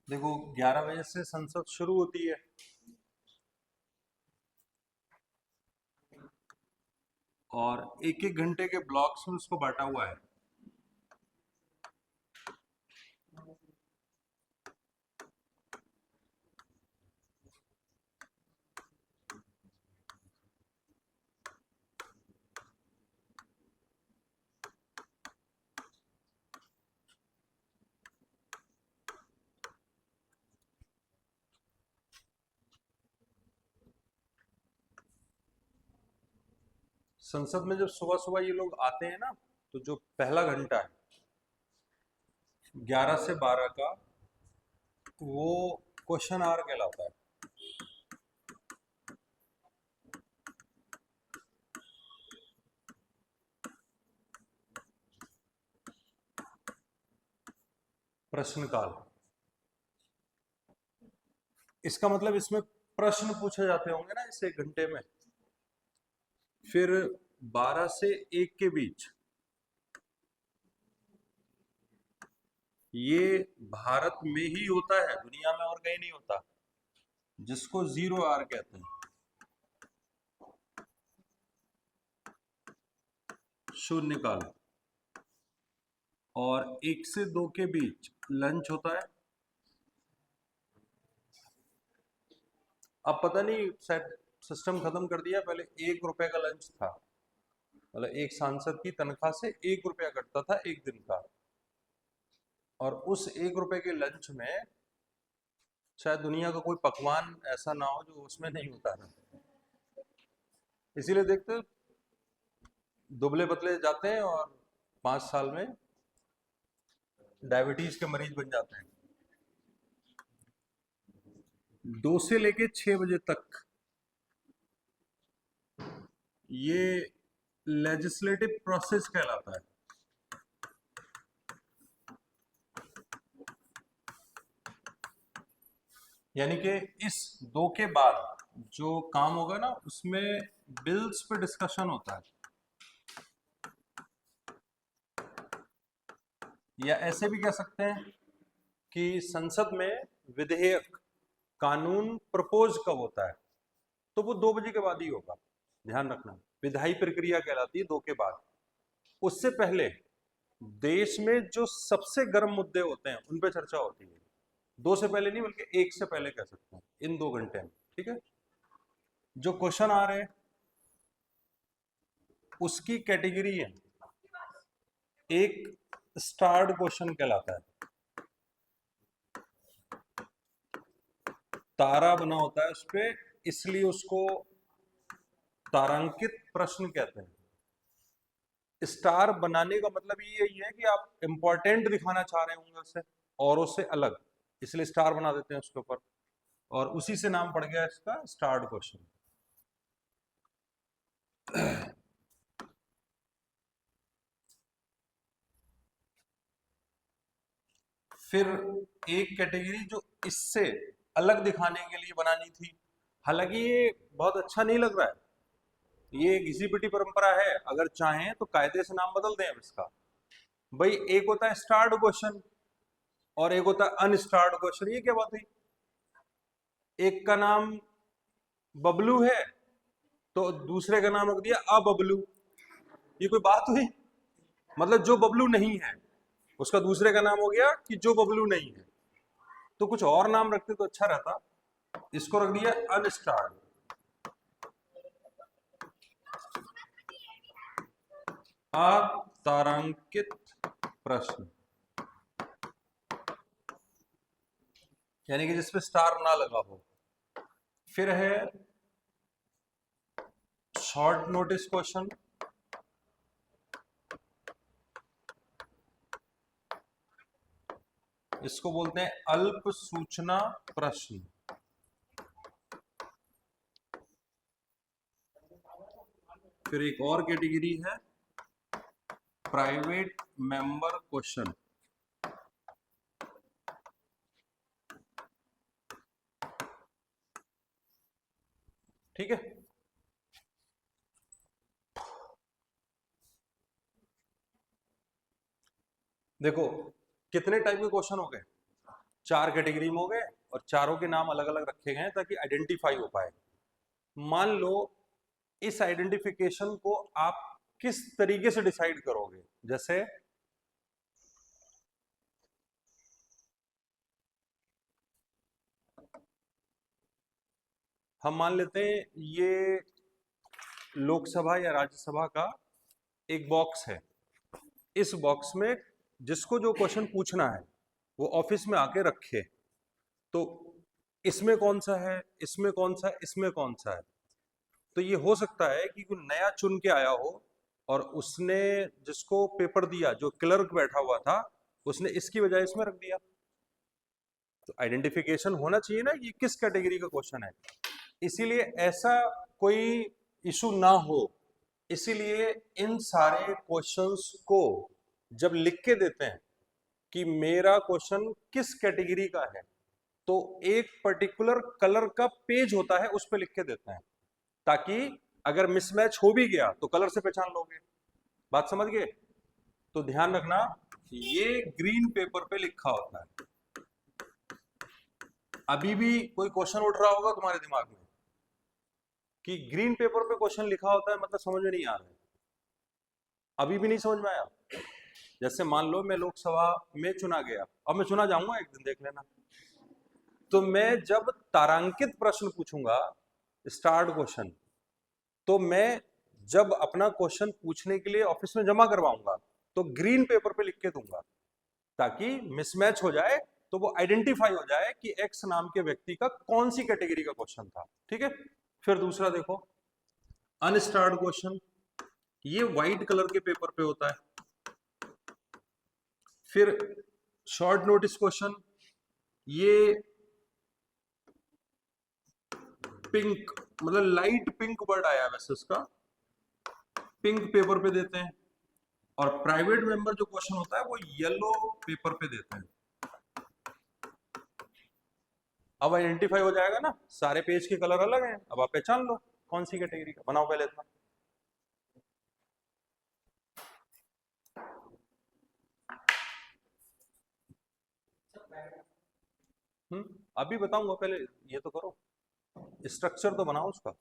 देखो 11 बजे से संसद शुरू होती है और एक एक घंटे के ब्लॉक्स में उसको बांटा हुआ है। संसद में जब सुबह सुबह ये लोग आते हैं ना, तो जो पहला घंटा है 11 से 12 का, वो क्वेश्चन आवर कहलाता है। प्रश्नकाल। इसका मतलब इसमें प्रश्न पूछे जाते होंगे ना इस एक घंटे में। फिर 12 से 1 के बीच ये भारत में ही होता है, दुनिया में और कहीं नहीं होता, जिसको 0 आवर कहते हैं, शून्यकाल। और 1 से 2 के बीच लंच होता है। अब पता नहीं शायद सिस्टम खत्म कर दिया, पहले 1 रुपए का लंच था। मतलब एक सांसद की तनख्वाह से 1 रुपया कटता था एक दिन का, और उस 1 रुपए के लंच में शायद दुनिया का कोई पकवान ऐसा ना हो जो उसमें नहीं होता है। इसीलिए देखते हो, दुबले पतले जाते हैं और 5 साल में डायबिटीज के मरीज बन जाते हैं। 2 से लेके 6 बजे तक ये लेजिस्लेटिव प्रोसेस कहलाता है। यानी कि इस 2 के बाद जो काम होगा ना, उसमें बिल्स पे डिस्कशन होता है। या ऐसे भी कह सकते हैं कि संसद में विधेयक, कानून प्रपोज कब होता है, तो वो 2 बजे के बाद ही होगा। ध्यान रखना, विधायी प्रक्रिया कहलाती है 2 के बाद। उससे पहले देश में जो सबसे गर्म मुद्दे होते हैं उन पे चर्चा होती है। 2 से पहले नहीं, बल्कि 1 से पहले कह सकते हैं, इन 2 घंटे में। ठीक है। जो क्वेश्चन आ रहे हैं उसकी कैटेगरी है, एक स्टार्ड क्वेश्चन कहलाता है, तारा बना होता है उस पे, इसलिए उसको तारांकित प्रश्न कहते हैं। स्टार बनाने का मतलब ये यही है कि आप इंपॉर्टेंट दिखाना चाह रहे होंगे उसे, औरों से अलग, इसलिए स्टार बना देते हैं उसके ऊपर, और उसी से नाम पड़ गया इसका स्टार्ड क्वेश्चन। फिर एक कैटेगरी जो इससे अलग दिखाने के लिए बनानी थी, हालांकि ये बहुत अच्छा नहीं लग रहा है, ये घिसी पिटी परंपरा है, अगर चाहें तो कायदे से नाम बदल दें अब इसका। भाई एक होता है स्टार्ड क्वेश्चन और एक होता है अनस्टार्ड क्वेश्चन, ये क्या बात हुई? एक का नाम बबलू है तो दूसरे का नाम रख दिया अबबलू। ये कोई बात हुई? मतलब जो बबलू नहीं है उसका दूसरे का नाम हो गया कि जो बबलू नहीं है। तो कुछ और नाम रखते तो अच्छा रहता। इसको रख दिया अनस्टार्ड, अतारांकित प्रश्न, यानी कि जिसपे स्टार ना लगा हो। फिर है शॉर्ट नोटिस क्वेश्चन, इसको बोलते हैं अल्प सूचना प्रश्न। फिर एक और कैटेगरी है प्राइवेट मेंबर क्वेश्चन। ठीक है, देखो कितने टाइप के क्वेश्चन हो गए, 4 कैटेगरी में हो गए और चारों के नाम अलग अलग रखे गए हैं ताकि आइडेंटिफाई हो पाए। मान लो इस आइडेंटिफिकेशन को आप किस तरीके से डिसाइड करोगे, जैसे हम मान लेते हैं ये लोकसभा या राज्यसभा का एक बॉक्स है। इस बॉक्स में जिसको जो क्वेश्चन पूछना है वो ऑफिस में आके रखे, तो इसमें कौन सा है, इसमें कौन सा है, इसमें कौन सा है। तो ये हो सकता है कि कोई नया चुन के आया हो और उसने जिसको पेपर दिया, जो क्लर्क बैठा हुआ था, उसने इसकी बजाय इसमें रख दिया। तो आइडेंटिफिकेशन होना चाहिए ना ये किस कैटेगरी का क्वेश्चन है। इसीलिए ऐसा कोई इशू ना हो, इसीलिए इन सारे क्वेश्चंस को जब लिख के देते हैं कि मेरा क्वेश्चन किस कैटेगरी का है, तो एक पर्टिकुलर कलर का पेज होता है उस पर लिख के देते हैं, ताकि अगर मिसमैच हो भी गया तो कलर से पहचान लोगे। बात समझ गए? तो ध्यान रखना ये ग्रीन पेपर पे लिखा होता है। अभी भी कोई क्वेश्चन उठ रहा होगा तुम्हारे दिमाग में कि ग्रीन पेपर पे क्वेश्चन लिखा होता है, मतलब समझ में नहीं आ रहा है, अभी भी नहीं समझ में आया। जैसे मान लो मैं लोकसभा में चुना गया, अब मैं चुना जाऊंगा एक दिन, देख लेना। तो मैं जब तारांकित प्रश्न पूछूंगा, स्टार्ट क्वेश्चन, तो मैं जब अपना क्वेश्चन पूछने के लिए ऑफिस में जमा करवाऊंगा तो ग्रीन पेपर पे लिख के दूंगा, ताकि मिसमैच हो जाए तो वो आइडेंटिफाई हो जाए कि एक्स नाम के व्यक्ति का कौन सी कैटेगरी का क्वेश्चन था। ठीक है, फिर दूसरा देखो अनस्टार्ड क्वेश्चन, ये व्हाइट कलर के पेपर पे होता है। फिर शॉर्ट नोटिस क्वेश्चन, ये पिंक, मतलब लाइट पिंक वर्ड आया वैसे उसका, पिंक पेपर पे देते हैं। और प्राइवेट मेंबर जो क्वेश्चन होता है वो येलो पेपर पे देते हैं। अब आइडेंटिफाई हो जाएगा ना, सारे पेज के कलर अलग हैं, अब आप पहचान लो कौन सी कैटेगरी का। बनाओ पहले इतना। अभी बताऊंगा, पहले ये तो करो, स्ट्रक्चर तो बनाओ उसका।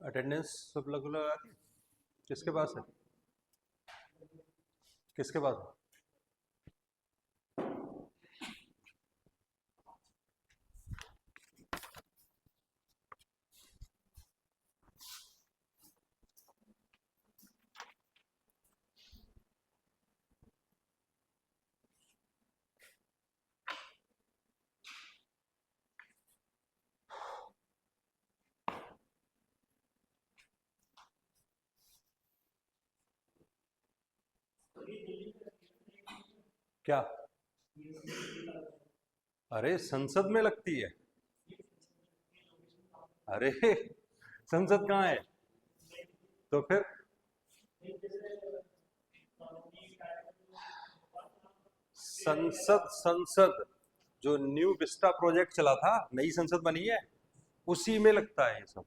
अटेंडेंस सब लोग लगा दी? किसके पास है? किसके पास है? क्या? अरे संसद में लगती है। अरे संसद कहाँ है? तो फिर संसद संसद जो न्यू विस्टा प्रोजेक्ट चला था, नई संसद बनी है, उसी में लगता है ये सब।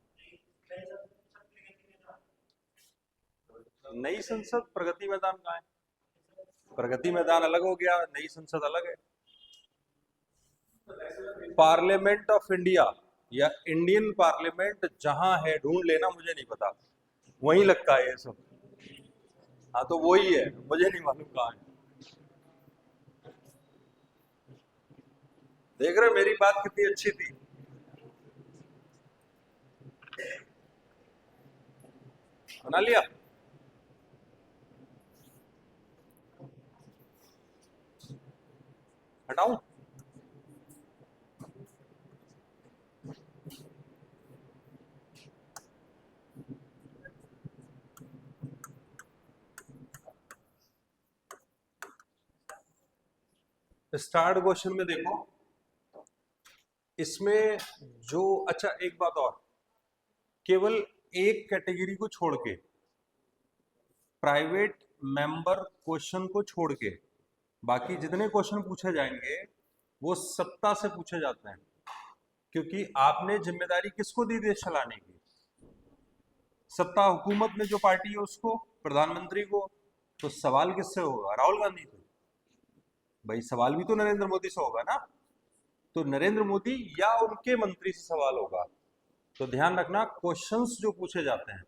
नई संसद प्रगति मैदान कहाँ है? प्रगति मैदान अलग हो गया, नई संसद अलग है। पार्लियामेंट ऑफ इंडिया या इंडियन पार्लियामेंट जहां है, ढूंढ लेना, मुझे नहीं पता, वहीं लगता है ये सब। हाँ तो वही है, मुझे नहीं मालूम कहाँ है। देख रहे मेरी बात कितनी अच्छी थी। बना लिया। हटाऊं? स्टार्ट क्वेश्चन में देखो, इसमें जो, अच्छा एक बात और, केवल एक कैटेगरी को छोड़ के, प्राइवेट मेंबर क्वेश्चन को छोड़ के, बाकी जितने क्वेश्चन पूछे जाएंगे वो सत्ता से पूछे जाते हैं। क्योंकि आपने जिम्मेदारी किसको दी देश चलाने की? सत्ता हुकूमत में जो पार्टी है उसको, प्रधानमंत्री को। तो सवाल किससे होगा? राहुल गांधी से। भाई सवाल भी तो नरेंद्र मोदी से होगा ना। तो नरेंद्र मोदी या उनके मंत्री से सवाल होगा। तो ध्यान रखना, क्वेश्चंस जो पूछे जाते हैं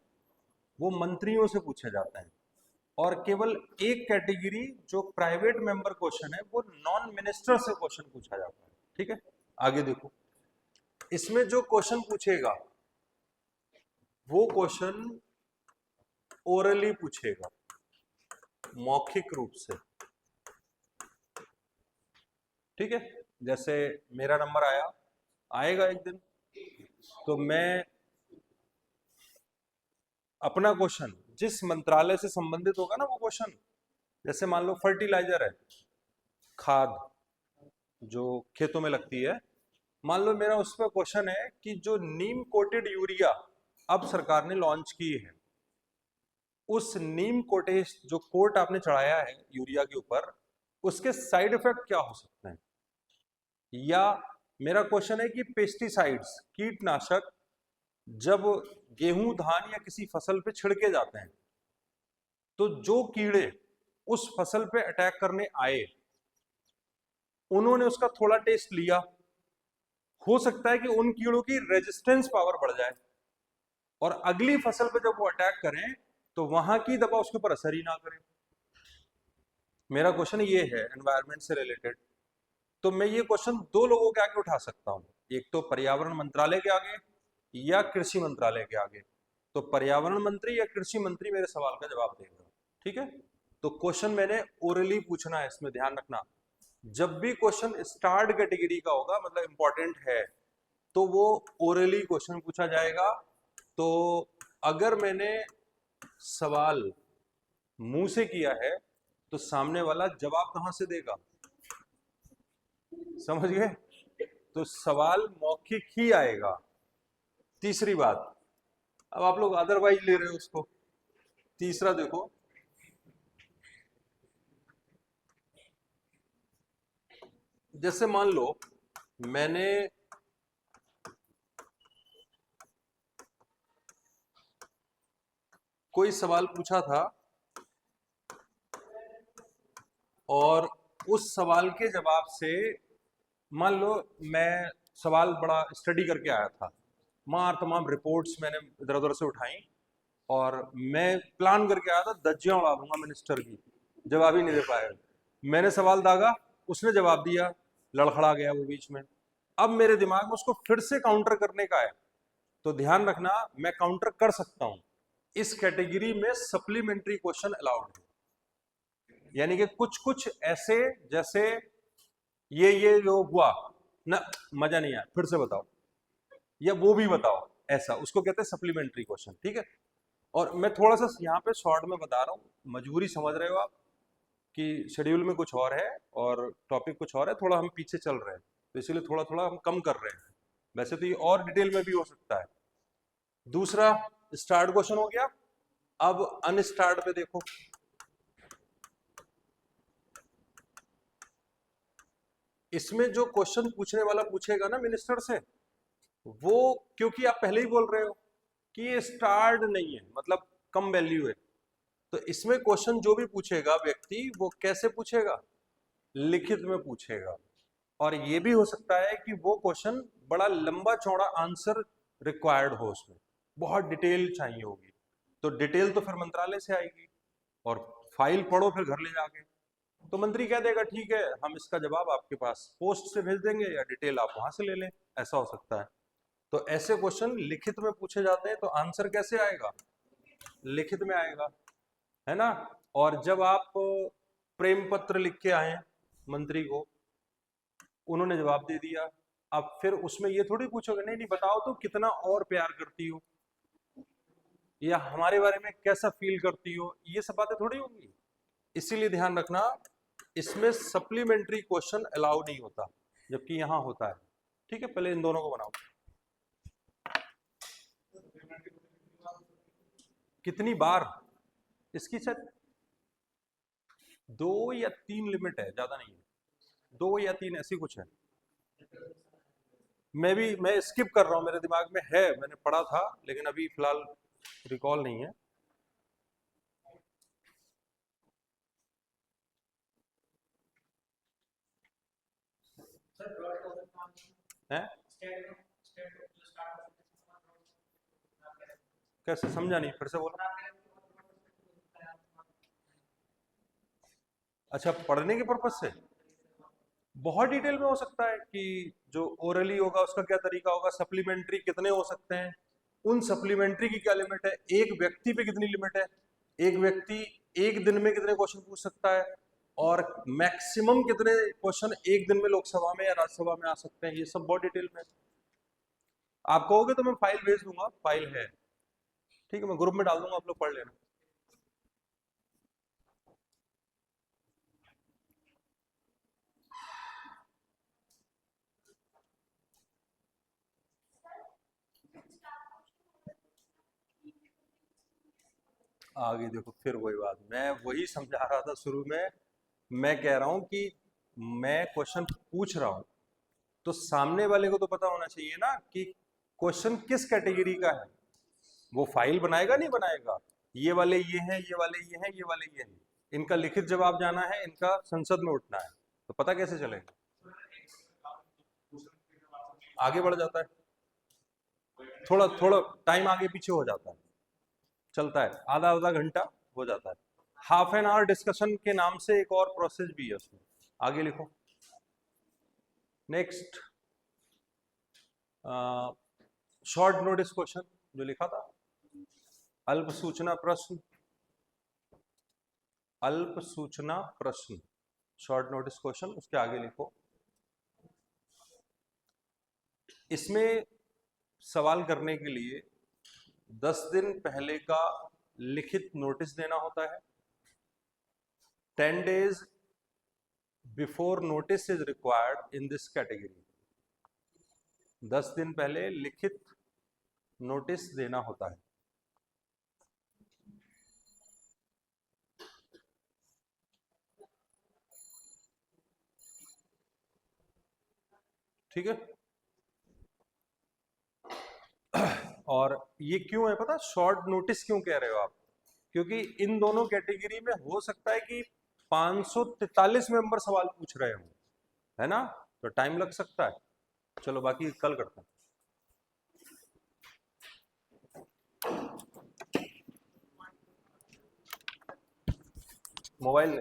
वो मंत्रियों से पूछे जाते हैं। और केवल एक कैटेगरी जो प्राइवेट मेंबर क्वेश्चन है, वो नॉन मिनिस्टर से क्वेश्चन पूछा जाता है। ठीक है, आगे देखो, इसमें जो क्वेश्चन पूछेगा वो क्वेश्चन ओरली पूछेगा, मौखिक रूप से। ठीक है, जैसे मेरा नंबर आएगा एक दिन, तो मैं अपना क्वेश्चन जिस मंत्रालय से संबंधित होगा ना वो क्वेश्चन, जैसे मान लो फर्टिलाइजर है, खाद जो खेतों में लगती है, मान लो मेरा उस पर क्वेश्चन है कि जो नीम कोटेड यूरिया अब सरकार ने लॉन्च की है, उस नीम कोटेज जो कोट आपने चढ़ाया है यूरिया के ऊपर, उसके साइड इफेक्ट क्या हो सकते हैं। या मेरा क्वेश्चन है कि पेस्टिसाइड्स, कीटनाशक, जब गेहूं धान या किसी फसल पे छिड़के जाते हैं तो जो कीड़े उस फसल पे अटैक करने आए, उन्होंने उसका थोड़ा टेस्ट लिया, हो सकता है कि उन कीड़ों की रेजिस्टेंस पावर बढ़ जाए और अगली फसल पे जब वो अटैक करें तो वहां की दवा उसके ऊपर असर ही ना करे। मेरा क्वेश्चन ये है एनवायरमेंट से रिलेटेड। तो मैं ये क्वेश्चन दो लोगों के आगे उठा सकता हूं, एक तो पर्यावरण मंत्रालय के आगे या कृषि मंत्रालय के आगे। तो पर्यावरण मंत्री या कृषि मंत्री मेरे सवाल का जवाब देगा। ठीक है, तो क्वेश्चन मैंने ओरली पूछना है, इसमें ध्यान रखना। जब भी क्वेश्चन स्टार्ड कैटेगरी का होगा, मतलब इंपॉर्टेंट है, तो वो ओरली क्वेश्चन पूछा जाएगा। तो अगर मैंने सवाल मुंह से किया है तो सामने वाला जवाब कहां से देगा? समझ गए? तो सवाल मौखिक ही आएगा। तीसरी बात, अब आप लोग अदरवाइज ले रहे हो उसको। तीसरा देखो, जैसे मान लो मैंने कोई सवाल पूछा था और उस सवाल के जवाब से, मान लो मैं सवाल बड़ा स्टडी करके आया था, तमाम रिपोर्ट्स मैंने इधर उधर से उठाई और मैं प्लान करके आया था धज्जियां उड़ा दूंगा मिनिस्टर की, जवाब ही नहीं दे पाएगा। मैंने सवाल दागा, उसने जवाब दिया, लड़खड़ा गया वो बीच में। अब मेरे दिमाग में उसको फिर से काउंटर करने का है, तो ध्यान रखना मैं काउंटर कर सकता हूं। इस कैटेगरी में सप्लीमेंट्री क्वेश्चन अलाउड है, यानी कि कुछ कुछ ऐसे जैसे ये जो हुआ ना, मजा नहीं आया, फिर से बताओ, या वो भी बताओ, ऐसा उसको कहते हैं सप्लीमेंट्री क्वेश्चन। ठीक है, और मैं थोड़ा सा यहाँ पे शॉर्ट में बता रहा हूँ, मजबूरी समझ रहे हो आप कि शेड्यूल में कुछ और है और टॉपिक कुछ और है, थोड़ा हम पीछे चल रहे हैं, तो इसीलिए थोड़ा थोड़ा हम कम कर रहे हैं। वैसे तो ये और डिटेल में भी हो सकता है। दूसरा स्टार्ट क्वेश्चन हो गया। अब अनस्टार्ट पे देखो, इसमें जो क्वेश्चन पूछने वाला पूछेगा ना मिनिस्टर से, वो क्योंकि आप पहले ही बोल रहे हो कि ये स्टार्ड नहीं है, मतलब कम वैल्यू है, तो इसमें क्वेश्चन जो भी पूछेगा व्यक्ति वो कैसे पूछेगा, लिखित में पूछेगा। और ये भी हो सकता है कि वो क्वेश्चन बड़ा लंबा चौड़ा आंसर रिक्वायर्ड हो, उसमें बहुत डिटेल चाहिए होगी, तो डिटेल तो फिर मंत्रालय से आएगी और फाइल पढ़ो फिर घर ले जाके, तो मंत्री कह देगा ठीक है हम इसका जवाब आपके पास पोस्ट से भेज देंगे या डिटेल आप वहां से ले लें, ऐसा हो सकता है। तो ऐसे क्वेश्चन लिखित में पूछे जाते हैं, तो आंसर कैसे आएगा, लिखित में आएगा, है ना। और जब आप प्रेम पत्र लिख के आए मंत्री को, उन्होंने जवाब दे दिया, अब फिर उसमें ये थोड़ी पूछोगे नहीं नहीं बताओ तो कितना और प्यार करती हो, या हमारे बारे में कैसा फील करती हो, ये सब बातें थोड़ी होंगी। इसीलिए ध्यान रखना, इसमें सप्लीमेंट्री क्वेश्चन अलाउ नहीं होता, जबकि यहां होता है। ठीक है, पहले इन दोनों को बनाओ। कितनी बार, इसकी शायद 2 या 3 लिमिट है, ज्यादा नहीं है, 2 या 3 ऐसी कुछ है। मैं स्किप कर रहा हूं, मेरे दिमाग में है, मैंने पढ़ा था लेकिन अभी फिलहाल रिकॉल नहीं है। हैं? कैसे, समझा नहीं, फिर से बोलो। अच्छा, पढ़ने के पर्पज से बहुत डिटेल में हो सकता है कि जो ओरली होगा उसका क्या तरीका होगा, सप्लीमेंट्री कितने हो सकते हैं, उन सप्लीमेंट्री की क्या लिमिट है, एक व्यक्ति पे कितनी लिमिट है, एक व्यक्ति एक दिन में कितने क्वेश्चन पूछ सकता है, और मैक्सिमम कितने क्वेश्चन एक दिन में लोकसभा में या राज्यसभा में आ सकते हैं, ये सब बहुत डिटेल में। आप कहोगे तो मैं फाइल भेज दूंगा, फाइल है, ठीक है, मैं ग्रुप में डाल दूंगा, आप लोग पढ़ लेना। आगे देखो, फिर वही बात, मैं वही समझा रहा था शुरू में, मैं कह रहा हूं कि मैं क्वेश्चन पूछ रहा हूं तो सामने वाले को तो पता होना चाहिए ना कि क्वेश्चन किस कैटेगरी का है, वो फाइल बनाएगा नहीं बनाएगा, ये वाले ये हैं, ये वाले ये हैं, ये वाले ये हैं, इनका लिखित जवाब जाना है, इनका संसद में उठना है, तो पता कैसे चलेगा, आगे बढ़ जाता है, थोड़ा थोड़ा टाइम आगे पीछे हो जाता है, चलता है, आधा आधा घंटा हो जाता है। हाफ एन आवर डिस्कशन के नाम से एक और प्रोसेस भी है उसमें, आगे लिखो। नेक्स्ट, शॉर्ट नोटिस क्वेश्चन जो लिखा था, अल्प सूचना प्रश्न, अल्प सूचना प्रश्न, शॉर्ट नोटिस क्वेश्चन, उसके आगे लिखो। इसमें सवाल करने के लिए 10 दिन पहले का लिखित नोटिस देना होता है, 10 days before notice is required in this category, 10 दिन पहले लिखित नोटिस देना होता है। ठीक है, और ये क्यों है पता, शॉर्ट नोटिस क्यों कह रहे हो आप, क्योंकि इन दोनों कैटेगरी में हो सकता है कि 543 मेंबर सवाल पूछ रहे हो, है ना, तो टाइम लग सकता है। चलो बाकी कल करते हैं। मोबाइल